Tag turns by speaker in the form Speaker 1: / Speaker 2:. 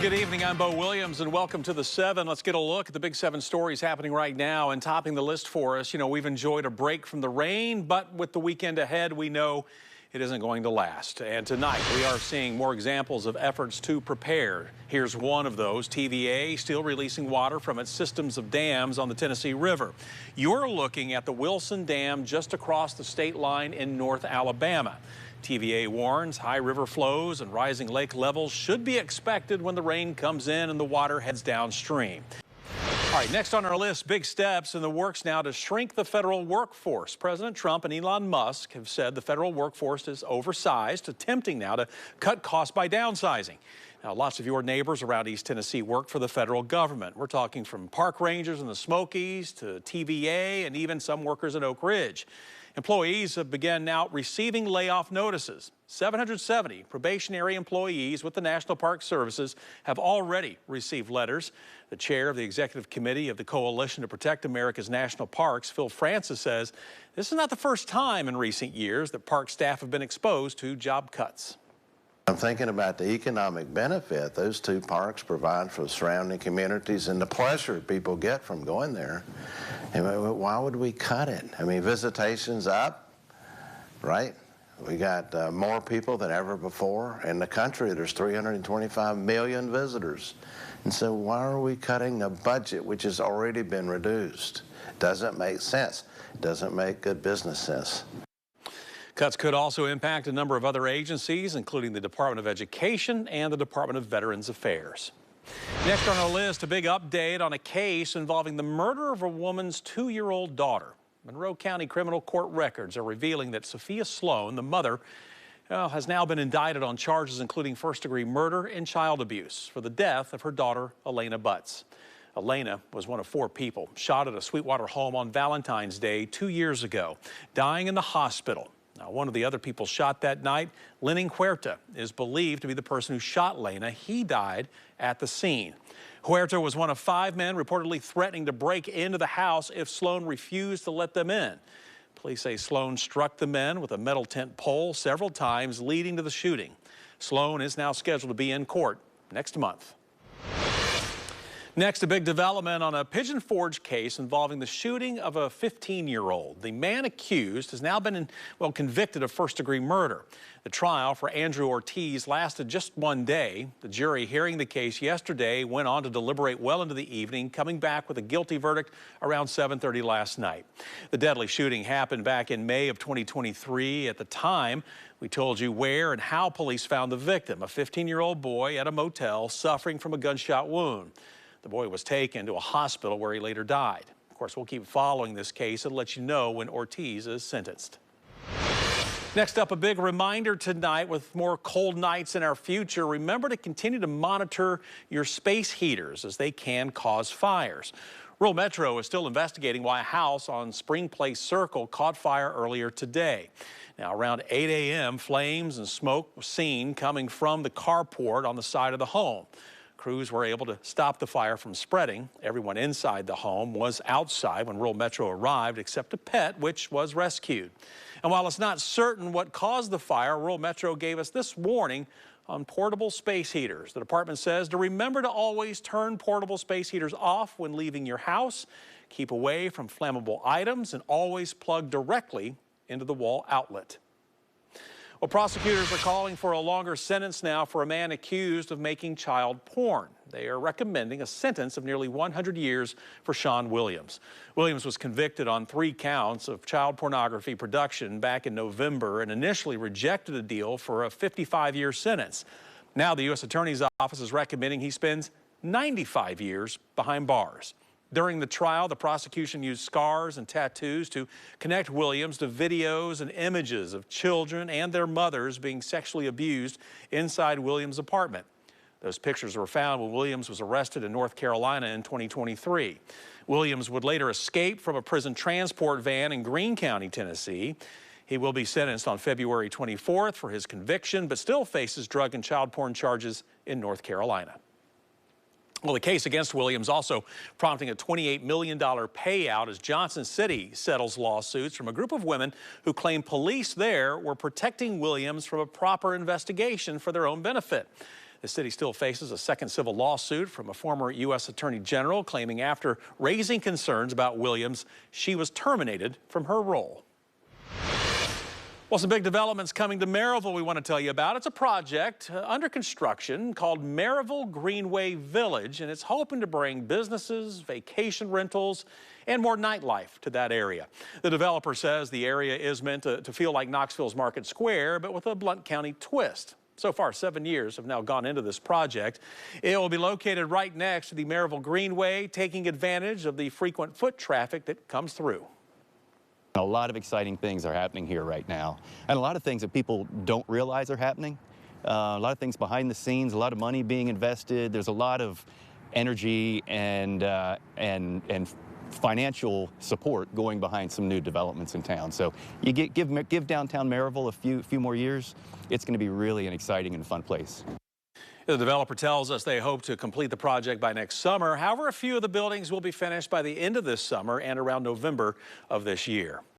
Speaker 1: Good evening. I'm Bo Williams, and welcome to the 7. Let's get a look at the big 7 stories happening right now. And topping the list for us, we've enjoyed a break from the rain, but with the weekend ahead, we know it isn't going to last. And tonight, we are seeing more examples of efforts to prepare. Here's one of those. TVA still releasing water from its systems of dams on the Tennessee River. You're looking at the Wilson Dam just across the state line in North Alabama. TVA warns high river flows and rising lake levels should be expected when the rain comes in and the water heads downstream. All right, next on our list, big steps in the works now to shrink the federal workforce. President Trump and Elon Musk have said the federal workforce is oversized, attempting now to cut costs by downsizing. Now, lots of your neighbors around East Tennessee work for the federal government. We're talking from park rangers in the Smokies to TVA and even some workers in Oak Ridge. Employees have begun now receiving layoff notices. 770 probationary employees with the National Park Services have already received letters. The chair of the executive committee of the Coalition to Protect America's National Parks, Phil Francis, says this is not the first time in recent years that park staff have been exposed to job cuts.
Speaker 2: I'm thinking about the economic benefit those two parks provide for the surrounding communities and the pleasure people get from going there. And why would we cut it? I mean, visitation's up, right? We got more people than ever before. In the country, there's 325 million visitors. And so why are we cutting a budget which has already been reduced? Doesn't make sense. Doesn't make good business sense.
Speaker 1: Cuts could also impact a number of other agencies, including the Department of Education and the Department of Veterans Affairs. Next on our list, a big update on a case involving the murder of a woman's 2-year-old daughter. Monroe County criminal court records are revealing that Sophia Sloan, the mother, has now been indicted on charges including first-degree murder and child abuse for the death of her daughter, Elena Butts. Elena was one of 4 people shot at a Sweetwater home on Valentine's Day 2 years ago, dying in the hospital. Now, one of the other people shot that night, Lenin Huerta, is believed to be the person who shot Lena. He died at the scene. Huerta was one of 5 men reportedly threatening to break into the house if Sloan refused to let them in. Police say Sloan struck the men with a metal tent pole several times, leading to the shooting. Sloan is now scheduled to be in court next month. Next, a big development on a Pigeon Forge case involving the shooting of a 15-year-old. The man accused has now been convicted of first-degree murder. The trial for Andrew Ortiz lasted just 1 day. The jury hearing the case yesterday went on to deliberate well into the evening, coming back with a guilty verdict around 7:30 last night. The deadly shooting happened back in May of 2023. At the time, we told you where and how police found the victim, a 15-year-old boy at a motel suffering from a gunshot wound. The boy was taken to a hospital where he later died. Of course, we'll keep following this case and let you know when Ortiz is sentenced. Next up, a big reminder tonight with more cold nights in our future. Remember to continue to monitor your space heaters as they can cause fires. Rural Metro is still investigating why a house on Spring Place Circle caught fire earlier today. Now, around 8 a.m., flames and smoke were seen coming from the carport on the side of the home. Crews were able to stop the fire from spreading. Everyone inside the home was outside when Rural Metro arrived, except a pet, which was rescued. And while it's not certain what caused the fire, Rural Metro gave us this warning on portable space heaters. The department says to remember to always turn portable space heaters off when leaving your house, keep away from flammable items, and always plug directly into the wall outlet. Well, prosecutors are calling for a longer sentence now for a man accused of making child porn. They are recommending a sentence of nearly 100 years for Sean Williams. Williams was convicted on 3 counts of child pornography production back in November and initially rejected a deal for a 55-year sentence. Now the U.S. Attorney's Office is recommending he spends 95 years behind bars. During the trial, the prosecution used scars and tattoos to connect Williams to videos and images of children and their mothers being sexually abused inside Williams' apartment. Those pictures were found when Williams was arrested in North Carolina in 2023. Williams would later escape from a prison transport van in Greene County, Tennessee. He will be sentenced on February 24th for his conviction, but still faces drug and child porn charges in North Carolina. Well, the case against Williams also prompting a $28 million payout as Johnson City settles lawsuits from a group of women who claim police there were protecting Williams from a proper investigation for their own benefit. The city still faces a second civil lawsuit from a former U.S. Attorney General claiming after raising concerns about Williams, she was terminated from her role. Well, some big developments coming to Maryville we want to tell you about. It's a project under construction called Maryville Greenway Village, and it's hoping to bring businesses, vacation rentals, and more nightlife to that area. The developer says the area is meant to feel like Knoxville's Market Square, but with a Blount County twist. So far, 7 years have now gone into this project. It will be located right next to the Maryville Greenway, taking advantage of the frequent foot traffic that comes through.
Speaker 3: A lot of exciting things are happening here right now, and a lot of things that people don't realize are happening. A lot of things behind the scenes, a lot of money being invested. There's a lot of energy and financial support going behind some new developments in town. So you give downtown Maryville a few more years, it's going to be really an exciting and fun place.
Speaker 1: The developer tells us they hope to complete the project by next summer. However, a few of the buildings will be finished by the end of this summer and around November of this year.